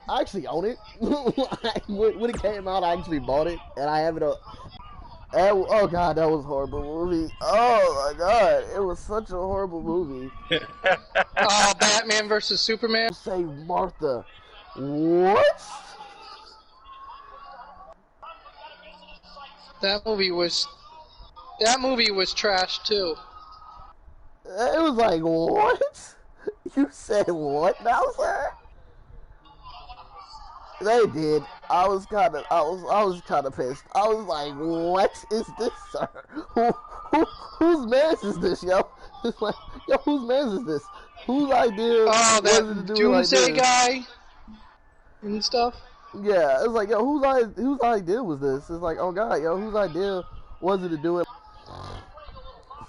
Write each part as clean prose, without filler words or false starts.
I actually own it. When it came out, I actually bought it, and I have it. Oh god, that was a horrible movie. Oh my god, it was such a horrible movie. Oh, Batman versus Superman. Say Martha. What? That movie was trash too. It was like, what? You said what now, sir? They did. I was kind of pissed. I was like, what is this, sir? Whose man is this, yo? It's like, yo, whose man is this? Whose idea Oh, was it to that do Doomsday like this? guy and stuff. Yeah, it's like, yo, whose idea was this? It's like, oh god, yo, whose idea was it to do it?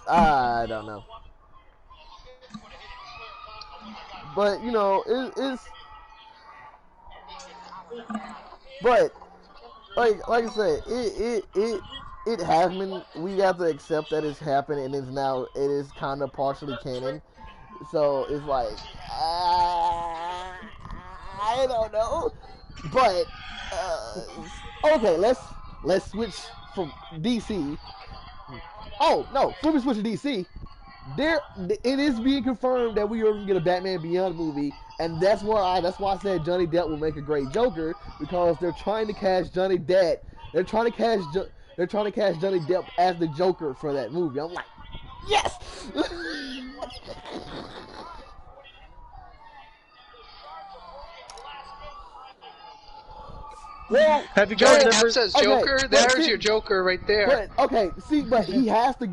I don't know. But you know, it's. But like I said, it happened. We have to accept that it's happened, and it is kind of partially canon. So it's like I don't know. But okay, let's switch from DC. Oh no, before we switch to DC, it is being confirmed that we are going to get a Batman Beyond movie, and that's why I said Johnny Depp will make a great Joker, because they're trying to cast Johnny Depp. They're trying to cast Johnny Depp as the Joker for that movie. I'm like, yes. Well, have you guys ever says Joker? Okay, there's your Joker right there. But he has to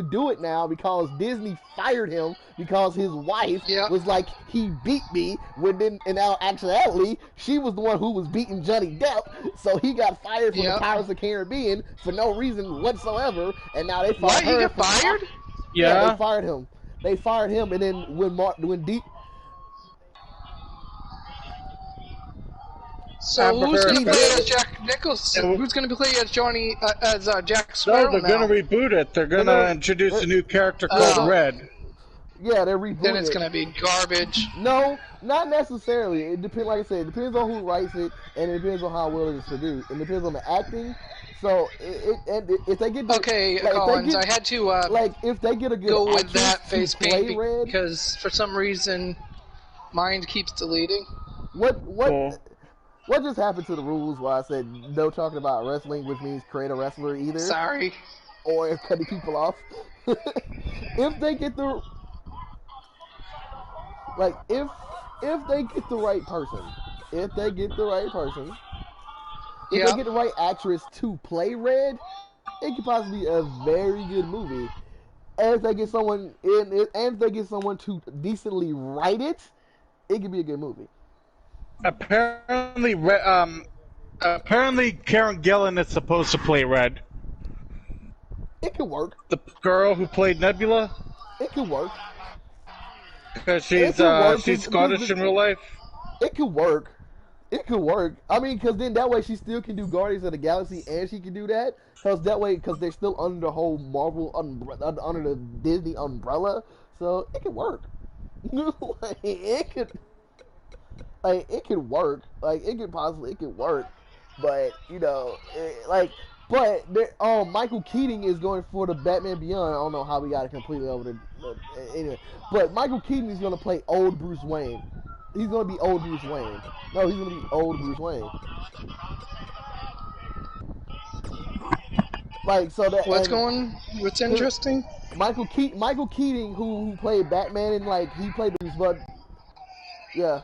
do it now because Disney fired him because his wife was like, he beat me, when then in actuality she was the one who was beating Johnny Depp, so he got fired from the Pirates of the Caribbean for no reason whatsoever, and now they fired her. He got fired? Yeah, they fired him. They fired him, and then when Deep. So who's going to play as Jack Nicholson? Who's going to play as Jack Sparrow? No, they're going to reboot it. They're going to introduce a new character called Red. Yeah, they're rebooting it. Then it's going to be garbage. No, not necessarily. It depends. Like I said, it depends on who writes it, and it depends on how well it is produced. It depends on the acting. So if they get Collins, I had to if they get a good go with that face paint Red, because for some reason, mine keeps deleting. What just happened to the rules where I said no talking about wrestling, which means create a wrestler either? Sorry. Or cutting people off. If they get the if they get the right person, if they get the right actress to play Red, it could possibly be a very good movie. And if they get someone to decently write it, it could be a good movie. Apparently Karen Gillan is supposed to play Red. It could work. The girl who played Nebula? It could work. Because she's Scottish in real life? It could work. It could work. I mean, because then that way she still can do Guardians of the Galaxy and she can do that. Because they're still under the whole Marvel, under the Disney umbrella. So it could work. It could work. It could work. But, you know, Michael Keaton is going for the Batman Beyond. I don't know how we got it completely over the anyway. But Michael Keaton is going to play old Bruce Wayne. He's going to be old Bruce Wayne. No, he's going to be old Bruce Wayne. What's interesting? Michael Keaton, who played Batman, and he played Bruce, but yeah.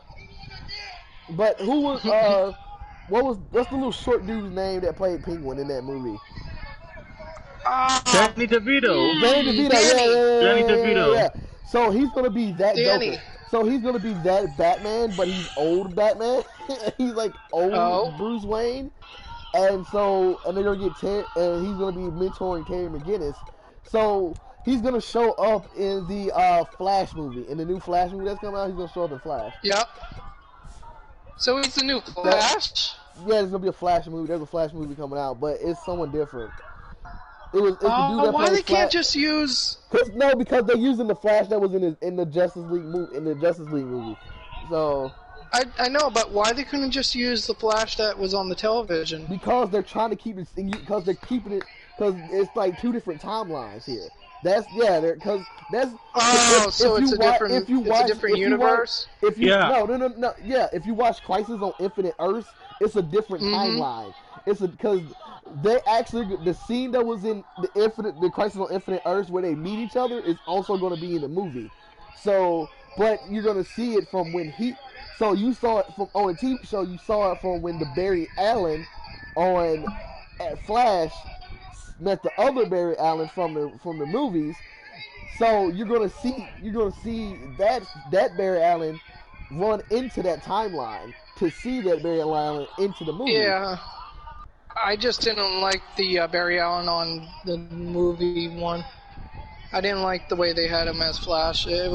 But who was what's the little short dude's name that played Penguin in that movie? Danny DeVito. Danny DeVito. Danny DeVito. Yeah. So he's gonna be that Joker. So he's gonna be that Batman, but he's old Batman. He's like old Bruce Wayne, and they're gonna get and he's gonna be mentoring Terry McGinnis. So he's gonna show up in the Flash movie, in the new Flash movie that's coming out. He's gonna show up in Flash. Yep. So it's the new Flash? Yeah, there's gonna be a Flash movie. There's a Flash movie coming out, but it's someone different. Why they can't just use? Because they're using the Flash that was in the Justice League movie. So I know, but why they couldn't just use the Flash that was on the television? because they're trying to keep it, because they're keeping it, because it's like two different timelines here. That's because that's. Oh, so it's a different universe. If you Yeah. no, yeah. If you watch Crisis on Infinite Earths, it's a different timeline. It's because they actually the scene that was in the Crisis on Infinite Earths where they meet each other is also going to be in the movie. So, but you're going to see it from when he. So you saw it from on a TV show. You saw it from when the Barry Allen at Flash met the other Barry Allen from the movies. So you're gonna see that Barry Allen run into that timeline to see that Barry Allen into the movie. Yeah, I just didn't like the Barry Allen on the movie one. I didn't like the way they had him as Flash. It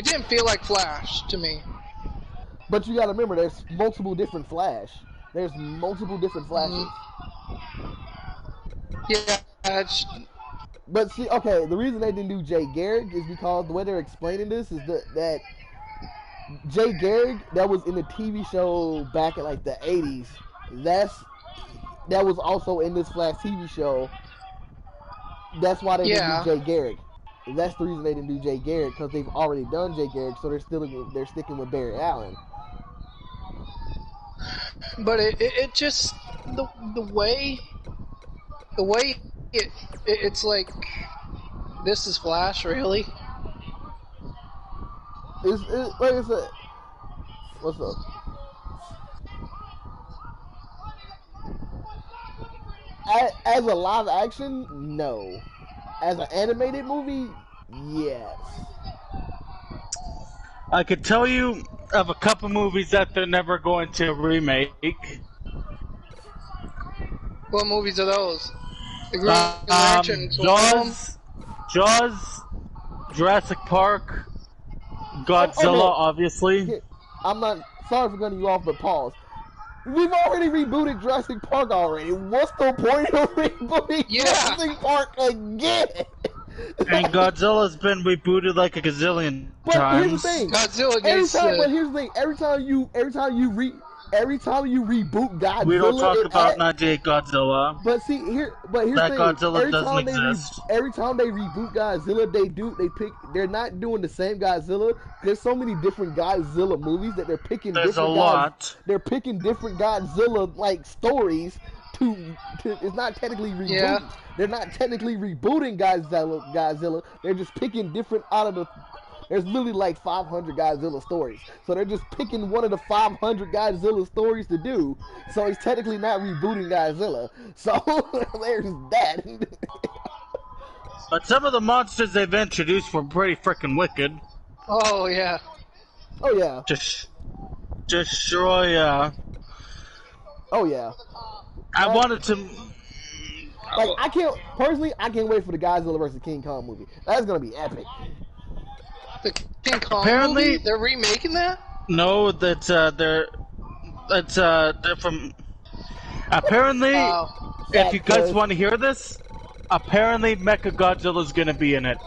didn't feel like Flash to me. But you gotta remember, there's multiple different Flash. There's multiple different Flashes. Yeah. But see, okay, the reason they didn't do Jay Garrick is because the way they're explaining this is that Jay Garrick, that was in the TV show back in like the 80s. That was also in this Flash TV show. That's why they didn't do Jay Garrick. That's the reason they didn't do Jay Garrick, because they've already done Jay Garrick, so they're sticking with Barry Allen. But it just the way it's like, this is Flash, really? It's like I said. What's up? As a live action, no. As an animated movie, yes. I could tell you of a couple movies that they're never going to remake. What movies are those? The Green Lantern, Jaws, Jurassic Park, Godzilla, obviously. I'm not sorry for cutting you off, but pause. We've already rebooted Jurassic Park already. What's the point of rebooting Jurassic Park again? And Godzilla's been rebooted like a gazillion times. Here's the thing. Godzilla needs But here's the thing. Every time you reboot Godzilla, we don't talk about 98 Godzilla. But here's that the thing. Godzilla doesn't exist. Every time they reboot Godzilla, they're not doing the same Godzilla. There's so many different Godzilla movies that they're picking. There's a lot. They're picking different Godzilla like stories to. It's not technically rebooting. Yeah. They're not technically rebooting Godzilla. They're just picking different out of the. There's literally like 500 Godzilla stories. So they're just picking one of the 500 Godzilla stories to do. So it's technically not rebooting Godzilla. So there's that. But some of the monsters they've introduced were pretty freaking wicked. Oh, yeah. Oh, yeah. Destroy, Oh, yeah. I wanted to... Like, I can't wait for the Godzilla vs. King Kong movie. That's gonna be epic. The King Kong Apparently, movie? They're remaking that? No, they're from... Apparently, if you guys want to hear this, apparently Mechagodzilla's gonna be in it.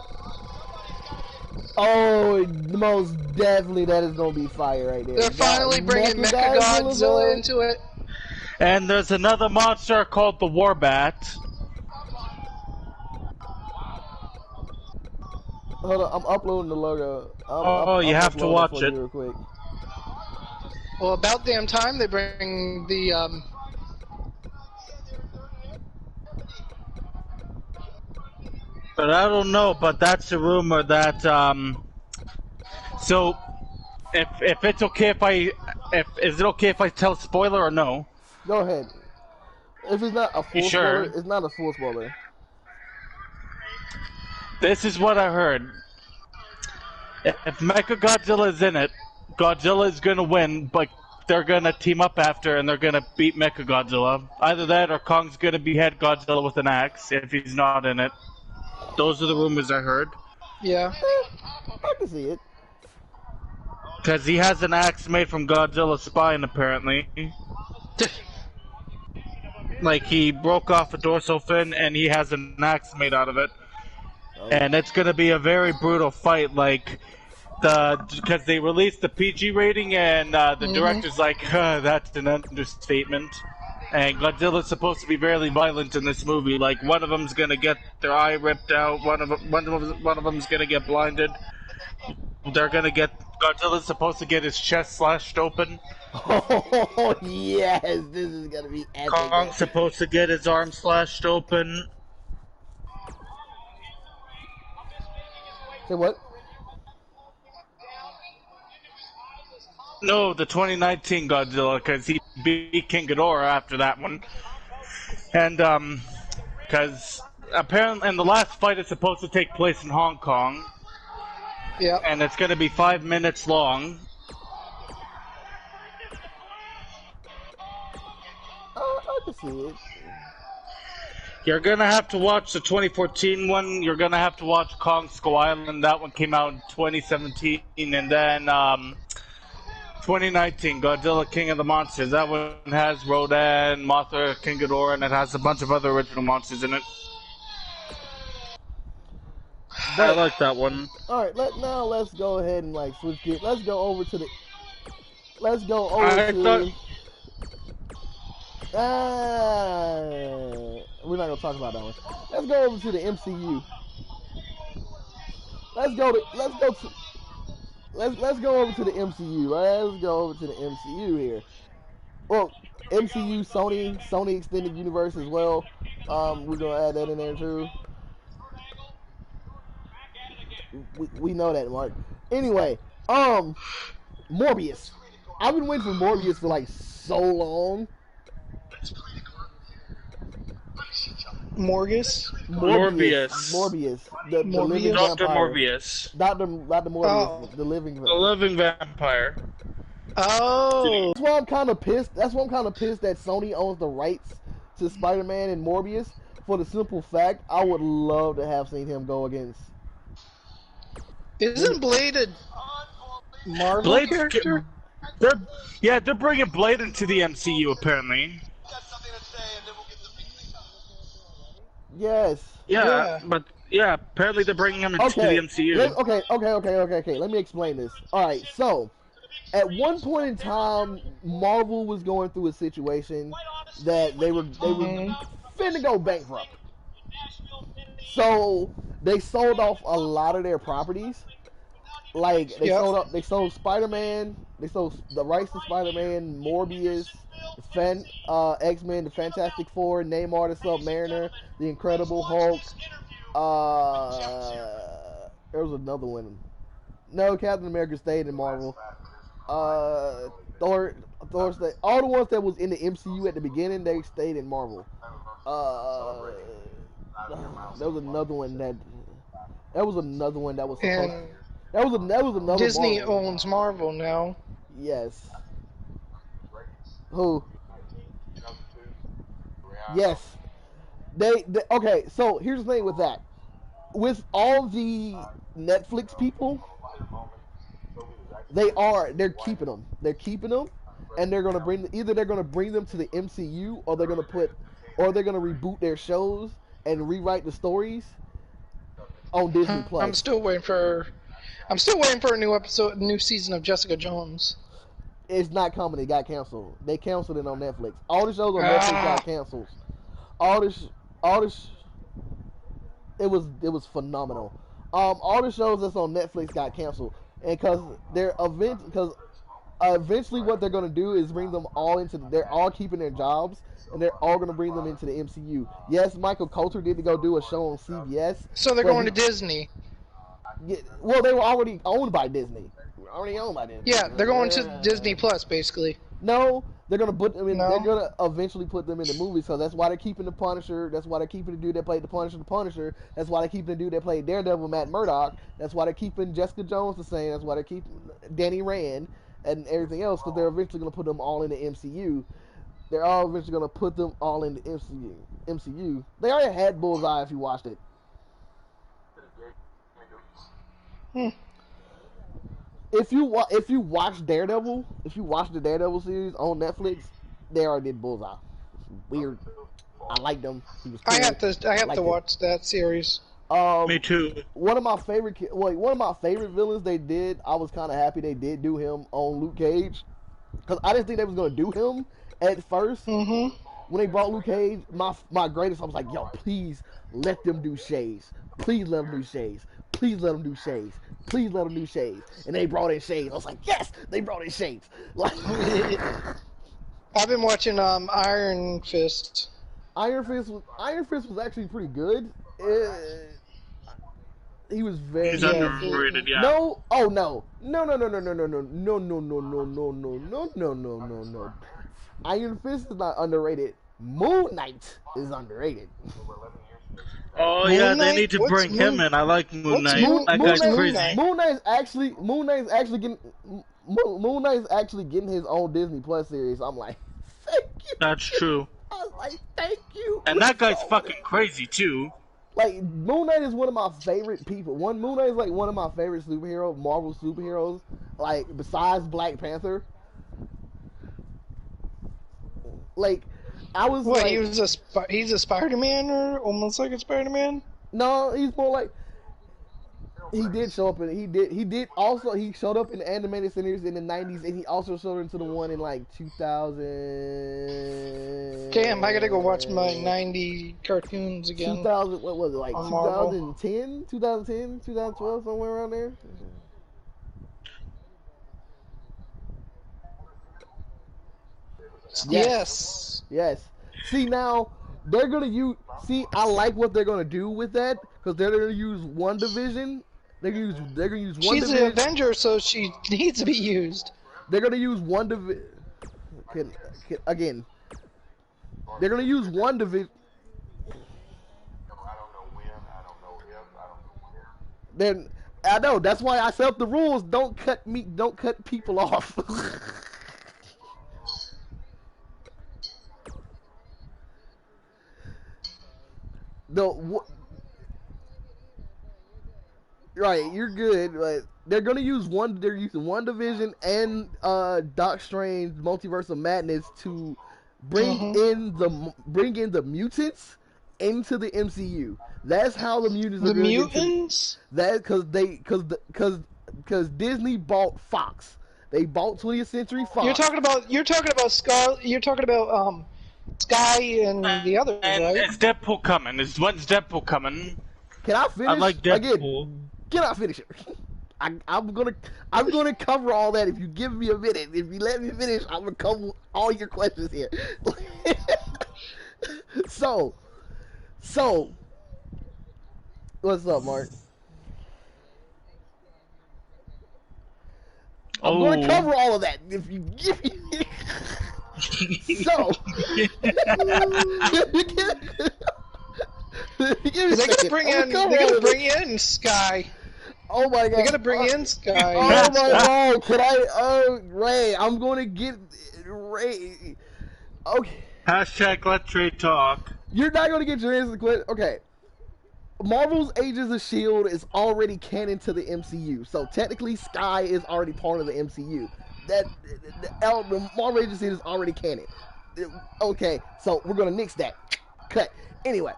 Oh, most definitely that is gonna be fire right there. They're finally bringing Mechagodzilla into it. And there's another monster called the Warbat. Hold on, I'm uploading the logo. You have to watch it real quick. Well, about damn time they bring the But I don't know, but that's a rumor that so if it's okay is it okay if I tell a spoiler or no? Go ahead. If it's not a full sure? spoiler, it's not a full spoiler. This is what I heard. If Mechagodzilla is in it, Godzilla is gonna win, but they're gonna team up after and they're gonna beat Mechagodzilla. Either that or Kong's gonna behead Godzilla with an axe if he's not in it. Those are the rumors I heard. Yeah. I can see it. Because he has an axe made from Godzilla's spine, apparently. Like, he broke off a dorsal fin and he has an axe made out of it. And it's gonna be a very brutal fight. Like, because they released the PG rating, and the director's like, that's an understatement. And Godzilla's supposed to be very violent in this movie. Like, one of them's gonna get their eye ripped out. One of them's gonna get blinded. Godzilla's supposed to get his chest slashed open. Oh yes, this is gonna be epic. Kong's supposed to get his arm slashed open. Say what? No, the 2019 Godzilla, because he beat King Ghidorah after that one. And, because apparently, and the last fight is supposed to take place in Hong Kong. Yeah. And it's going to be 5 minutes long. I can see it. You're going to have to watch the 2014 one. You're going to have to watch Kong Skull Island. That one came out in 2017. And then, 2019, Godzilla King of the Monsters. That one has Rodan, Mothra, King Ghidorah, and it has a bunch of other original monsters in it. But I like that one. Alright, let's go ahead and like switch gears. Let's go over to we're not gonna talk about that one. Let's go over to the MCU. Let's go over to the MCU. Let's go over to the MCU here. Well, MCU, Sony Extended Universe as well. We're gonna add that in there too. We know that, Mark. Anyway, Morbius. I've been waiting for Morbius for like so long. Morbius. The living Dr. vampire. Morbius. Dr. Morbius, the living vampire. Oh. That's why I'm kind of pissed. That's why I'm kind of pissed that Sony owns the rights to Spider-Man and Morbius. For the simple fact, I would love to have seen him go against. Isn't Blade a Marvel character? They're bringing Blade into the MCU apparently. Yes. Yeah, but apparently they're bringing him into the MCU. Okay. Let me explain this. All right, so at one point in time, Marvel was going through a situation that they were finna go bankrupt. So they sold off a lot of their properties. Like they sold Spider-Man, they sold the rights to Spider-Man, Morbius, X-Men, the Fantastic Four, Namor the Submariner, the Incredible Hulk. There was another one. No, Captain America stayed in Marvel. Thor stayed. All the ones that was in the MCU at the beginning, they stayed in Marvel. There was another one that. That was another one that was supposed. That was another. Disney Marvel. owns Marvel now. Yes. Who? Yes. They okay. So here's the thing with that. With all the Netflix people, they're keeping them. They're keeping them, and they're gonna bring them to the MCU, or they're gonna reboot their shows and rewrite the stories on Disney Plus. I'm still waiting for a new season of Jessica Jones. It's not coming. It got canceled. They canceled it on Netflix. All the shows on Netflix got canceled. It was phenomenal. All the shows that's on Netflix got canceled, and eventually what they're gonna do is bring them all into. They're all keeping their jobs, and they're all gonna bring them into the MCU. Yes, Michael Coulter did to go do a show on CBS. So they're going to Disney. Yeah, well, they were already owned by Disney. Yeah, they're going to Disney Plus, basically. No, they're gonna put them in. No. They're gonna eventually put them in the movies. So that's why they're keeping the Punisher. That's why they're keeping the dude that played the Punisher. That's why they're keeping the dude that played Daredevil, Matt Murdock. That's why they're keeping Jessica Jones the same. That's why they're keeping Danny Rand and everything else. Because they're eventually gonna put them all in the MCU. They're all eventually gonna put them all in the MCU. They already had Bullseye if you watched it. If you watch Daredevil, if you watch the Daredevil series on Netflix, they already did Bullseye. Weird. I liked him. He was cool. I have to watch that series. Me too. One of my favorite villains they did. I was kind of happy they did do him on Luke Cage, because I didn't think they was gonna do him at first. Mm-hmm. When they brought Luke Cage, my greatest, I was like, yo, please let them do Shades. Please let them do Shades. Please let them do Shades. Please let them do Shades. And they brought in Shades. I was like, yes, they brought in Shades. Like, I've been watching Iron Fist. Iron Fist was actually pretty good. He was very. He's underrated, yeah. No, oh no, no. Iron Fist is not underrated. Moon Knight is underrated. Oh Moon yeah, Knight? they need to What's bring him in. I like Moon Knight. Moon- That Moon guy's Knight? crazy. Moon Knight's actually getting his own Disney Plus series. I'm like, thank you. That's true. I was like, thank you. And that guy's fucking crazy too. Like, Moon Knight is one of my favorite people. Moon Knight is like one of my favorite superheroes, Marvel superheroes. Like, besides Black Panther. Like, I was What? like, He's a Spider-Man, or almost like a Spider-Man. no, he's more like. He did show up in he showed up in the animated series in the 90s, and he also showed into the one in like 2000. Damn, I gotta go watch my 90 cartoons again. 2000, what was it, like On Marvel. 2012, somewhere around there. Yes. Yes. See, now they're gonna use. See, I like what they're gonna do with that, because they're gonna use one division. They're gonna use one She's division. an Avenger, so she needs to be used. They're gonna use one division. Again, they're gonna use one division. Then I know that's why I set up the rules. Don't cut people off. Right, you're good, but they're gonna use one. They're using one division and Doc Strange Multiverse of Madness to bring in the mutants into the MCU. That's how the mutants. The mutants. That because Disney bought Fox. They bought 20th Century Fox. You're talking about Sky and the others, And right? is Deadpool coming? When's Deadpool coming? Can I finish? I like Deadpool. Again, can I finish it? I'm gonna cover all that if you give me a minute. If you let me finish, I'm gonna cover all your questions here. So, what's up, Mark? I'm gonna cover all of that if you give me. So, They gotta bring in Sky. Oh my god! They gotta bring in Sky. Oh my god! Can I? Oh, Ray, I'm gonna get Ray. Okay. Hashtag Let Trade Talk. You're not gonna get your answer quick. Okay. Marvel's Agents of S.H.I.E.L.D. is already canon to the MCU, so technically Sky is already part of the MCU. The Marvel Agents of S.H.I.E.L.D. is already canon. Okay, so we're gonna nix that. Cut. Anyway,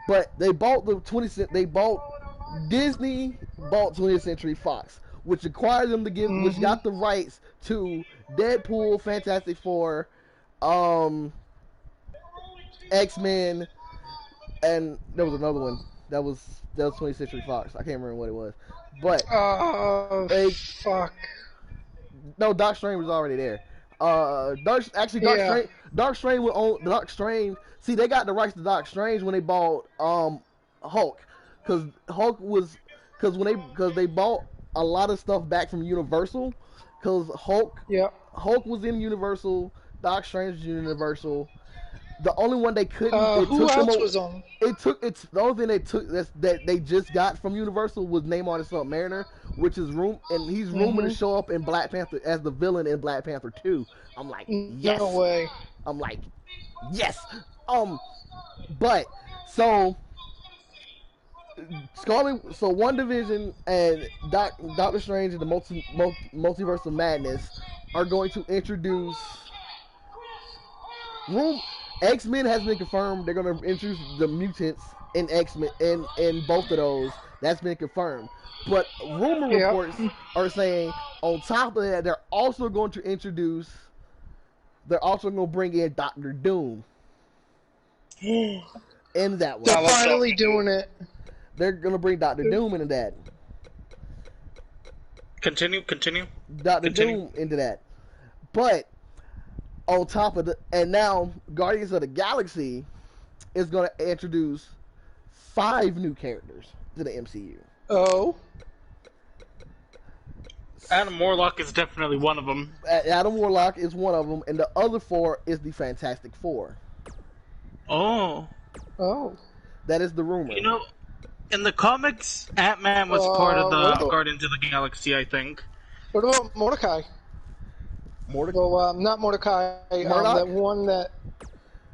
but Disney bought 20th Century Fox, which required them to give, which got the rights to Deadpool, Fantastic Four, X-Men, and there was another one that was 20th Century Fox. I can't remember what it was, but fuck. No, Doc Strange was already there. Doc Strange would own Doc Strange. See, they got the rights to Doc Strange when they bought Hulk, because they bought a lot of stuff back from Universal, because Hulk was in Universal, Doc Strange was in Universal. The only one they couldn't. Who else was on? The only thing they took that they just got from Universal was Name on Assault Mariner, which is he's rumored to show up in Black Panther as the villain in Black Panther 2. I'm like, yes. No way. I'm like, yes. But so One Division and Doctor Strange and the Multiverse of Madness are going to introduce X-Men has been confirmed. They're going to introduce the mutants in X-Men in both of those. That's been confirmed. But rumor Yep. reports are saying on top of that, they're also going to bring in Doctor Doom in that one. They're finally doing it. They're going to bring Doctor Doom into that. Continue. Doctor Doom into that. But on top of and now Guardians of the Galaxy is going to introduce 5 new characters to the MCU. Oh. Adam Warlock is definitely one of them. Adam Warlock is one of them, and the other 4 is the Fantastic Four. Oh. That is the rumor. You know, in the comics, Ant-Man was part of the Guardians of the Galaxy, I think. What about Mordecai? Well, not Mordecai. Murdoch? That one that...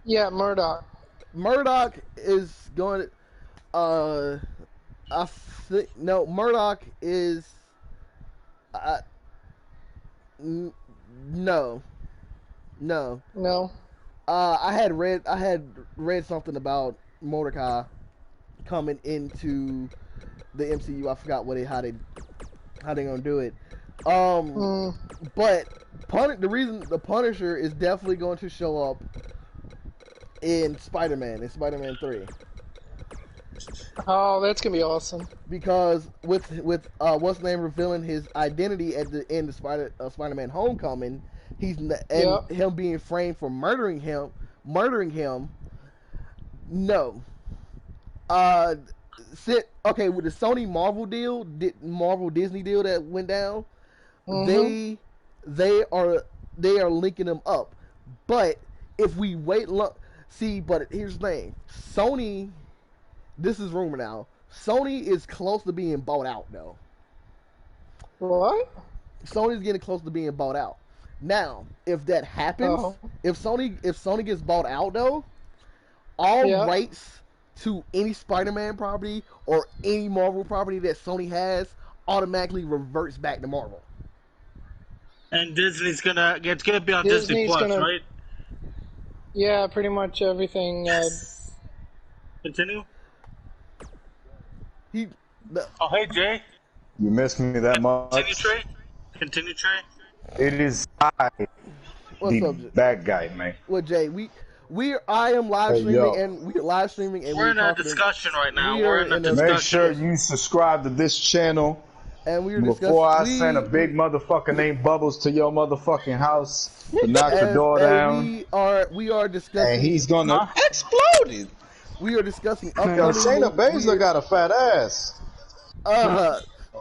Yeah, Murdoch. Murdoch is going to... no, Murdoch is... No. I had read something about Mordecai coming into the MCU. I forgot how they gonna do it. But the reason the Punisher is definitely going to show up in Spider-Man 3. Oh, that's gonna be awesome. Because with what's name revealing his identity at the end of Spider-Man Homecoming, him being framed for murdering him. No. With the Sony Marvel Disney deal that went down, they are linking them up. But if we wait but here's the thing. Sony, this is rumor now. Sony is close to being bought out though. What? Sony's getting close to being bought out. Now, if that happens, if Sony gets bought out though, all rights to any Spider-Man property or any Marvel property that Sony has automatically reverts back to Marvel. And it's gonna be on Disney Plus, right? Yeah, pretty much everything. Continue. Hey Jay. You missed me that much. Continue, Trey. It is I, What's the up, bad guy, man. Well, Jay, I am live streaming and we're live streaming and we're in a discussion right now. We're in a discussion. Make sure you subscribe to this channel. And we were before I send a big motherfucker named Bubbles to your motherfucking house to knock the door down. We are discussing. And he's gonna explode it. We are discussing. Yo, Shayna Baszler got a fat ass.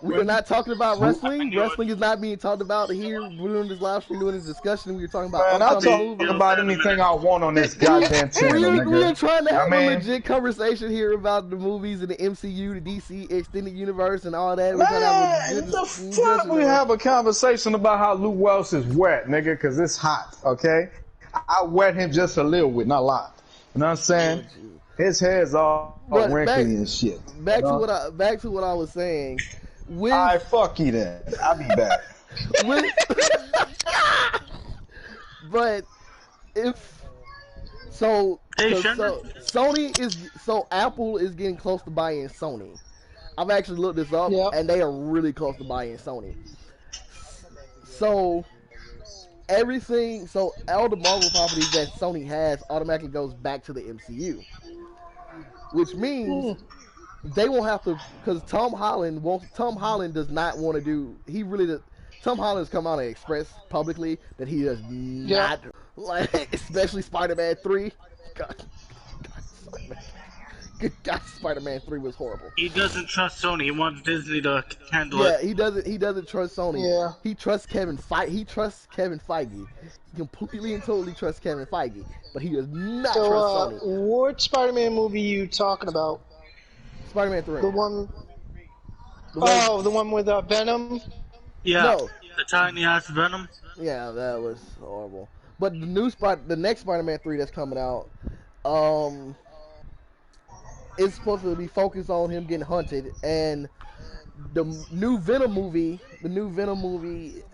We are not talking about wrestling. Wrestling is not being talked about here. We're doing this live stream, doing this discussion. We were talking about. Man, I'll talk about anything I want on this goddamn channel. We are trying to have a legit conversation here about the movies and the MCU, the DC extended universe, and all that. We're trying to have a legit discussion. We have a conversation about how Luke Welch is wet, nigga, because it's hot. Okay, I wet him just a little bit, not a lot. You know what I'm saying? His hair's all wrinkly and shit. Back to what I was saying. Alright, fuck you then. I'll be back. But Apple is getting close to buying Sony. I've actually looked this up, and they are really close to buying Sony. So all the Marvel properties that Sony has automatically goes back to the MCU, which means they won't have to, because Tom Holland does not want to do. Tom Holland has come out and expressed publicly that he does not like, especially Spider-Man 3. God, Spider-Man 3 was horrible. He doesn't trust Sony. He wants Disney to handle it. Yeah, he doesn't trust Sony. Yeah. He trusts Kevin Feige. He completely and totally trusts Kevin Feige, but he does not trust Sony. What Spider-Man movie are you talking about? Spider-Man 3. The one with Venom? Yeah. No. The tiny ass Venom? Yeah, that was horrible. But the next Spider-Man 3 that's coming out, it's supposed to be focused on him getting hunted, and the new Venom movie,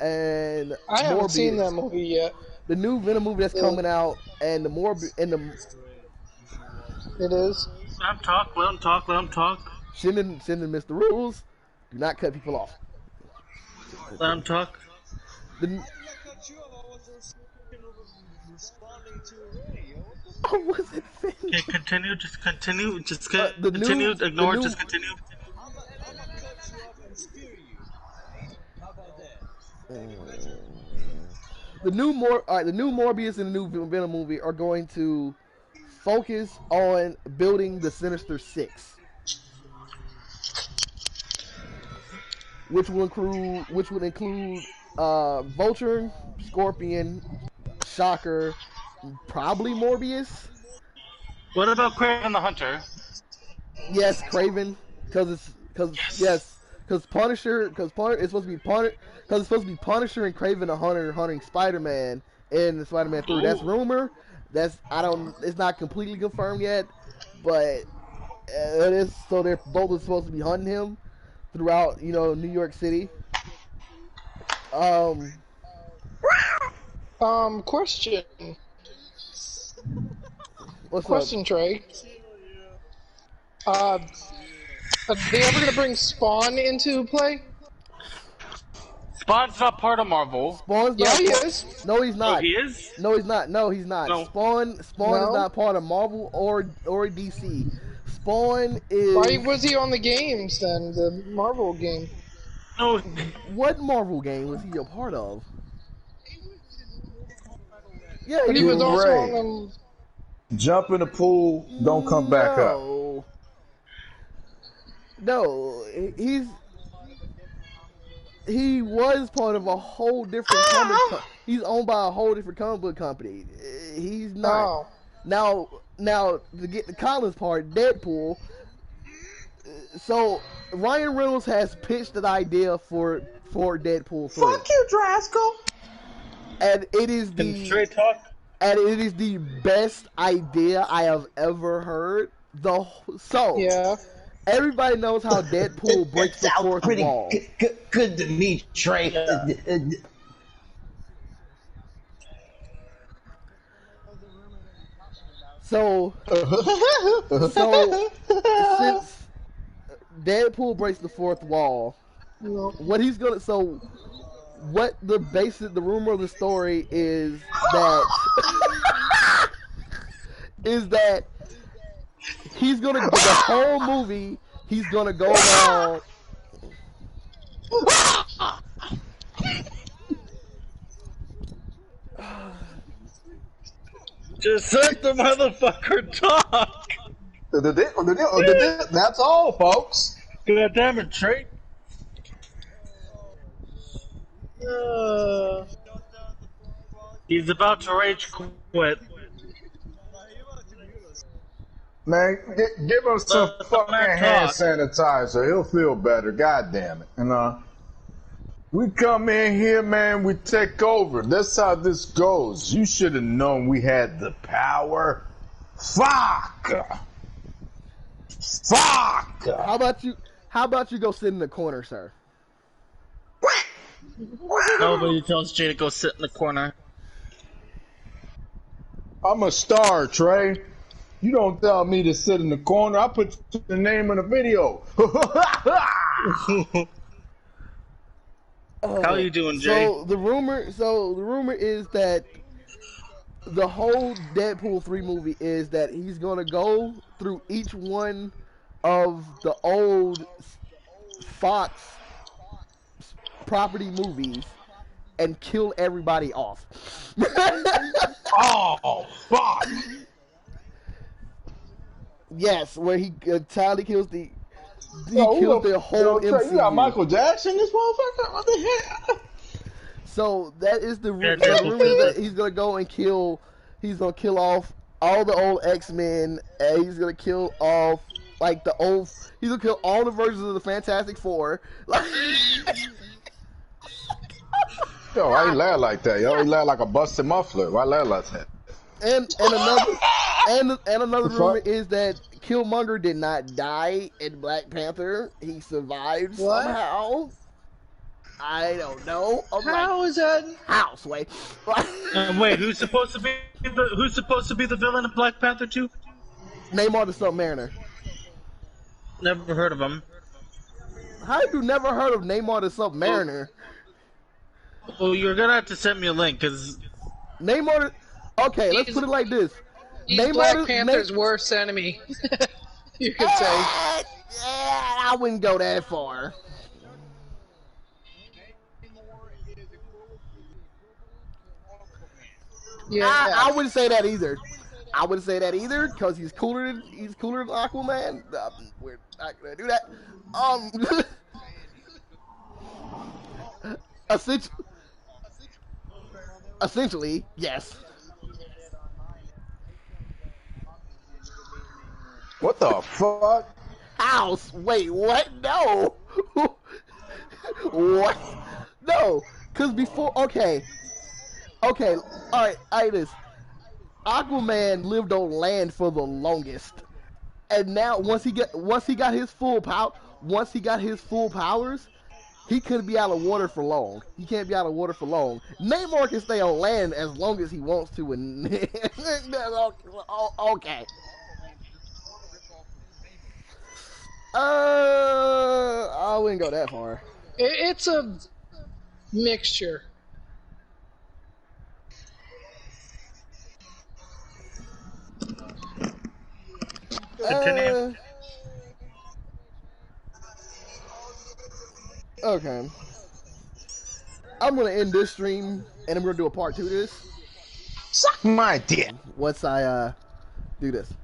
and I haven't seen that movie yet. The new Venom movie that's coming out, and it is. Let him talk. Let him talk. Let him talk. Shinnon missed the rules. Do not cut people off. Let him talk. I wasn't finished. Okay, continue. Just continue. Just continue. Ignore. Just continue. The new Morbius and the new Venom movie are going to focus on building the Sinister Six, which would include Vulture, Scorpion, Shocker, probably Morbius. What about Kraven the Hunter? Yes, Kraven, because Punisher, it's supposed to be Punisher and Kraven the Hunter hunting Spider-Man in the Spider-Man 3. That's rumor. It's not completely confirmed yet, but it is. So they're both supposed to be hunting him throughout, New York City. Question. What's up? Trey. Are they ever gonna bring Spawn into play? Spawn's not part of Marvel. Spawn's Yeah, not he is. No, he's not. Oh, he is? No, he's not. No, he's not. No. Spawn is not part of Marvel or DC. Spawn is. Why was he on the games then? The Marvel game. No. What Marvel game was he a part of? Yeah, But he was also on them. Jump in the pool, don't come back up. No, he was part of a whole different comic. He's owned by a whole different comic book company. He's not. Now to get the Collins part, Deadpool. So Ryan Reynolds has pitched an idea for Deadpool 3. Fuck you, Driscoll. And it is the Straight talk. And it is the best idea I have ever heard. Yeah. Everybody knows how Deadpool breaks the fourth wall. Good to meet Trey. So since Deadpool breaks the fourth wall, what the rumor of the story is that he's gonna the whole movie he's gonna go around. Just let the motherfucker talk. That's all, folks. God damn it, Trey. He's about to rage quit. Man, give him some fucking hand sanitizer. He'll feel better. God damn it. And we come in here, man, we take over. That's how this goes. You should have known we had the power. Fuck. How about you go sit in the corner, sir? Nobody tells Jay to go sit in the corner. I'm a star, Trey. You don't tell me to sit in the corner. I put the name in the video. How you doing, Jay? So the rumor is that the whole Deadpool 3 movie is that he's gonna go through each one of the old Fox property movies and kill everybody off. Oh, fuck. Yes, where he entirely kills the whole MCU. You got Michael Jackson, this motherfucker? What the hell? So that is the rumor that he's gonna go and kill. He's gonna kill off all the old X-Men. And he's gonna kill off he's gonna kill all the versions of the Fantastic Four. Yo, why you laugh like that? Yo, you laugh like a busted muffler. Why laugh like that? And another rumor is that Killmonger did not die in Black Panther. He survived somehow. I don't know. How is that? House wait. Wait, who's supposed to be the villain of Black Panther 2? Namor the Submariner. Never heard of him. How have you never heard of Namor the Submariner? Well, you're gonna have to send me a link, because... Namor. Okay, let's put it like this. He's Black Panther's worst enemy. You could say. I wouldn't go that far. Yeah. I wouldn't say that either. I wouldn't say that either because he's cooler than Aquaman. We're not gonna do that. Essentially, yes. What the fuck? House. Wait, what? No. What? No. Because before, okay, all right, this. Aquaman lived on land for the longest, and now once he got his full powers, he couldn't be out of water for long. He can't be out of water for long. Namor can stay on land as long as he wants to, and okay. I wouldn't go that far. It's a mixture. Continue. Okay. I'm gonna end this stream, and I'm gonna do a part 2 of this. Suck my dick. Once I do this.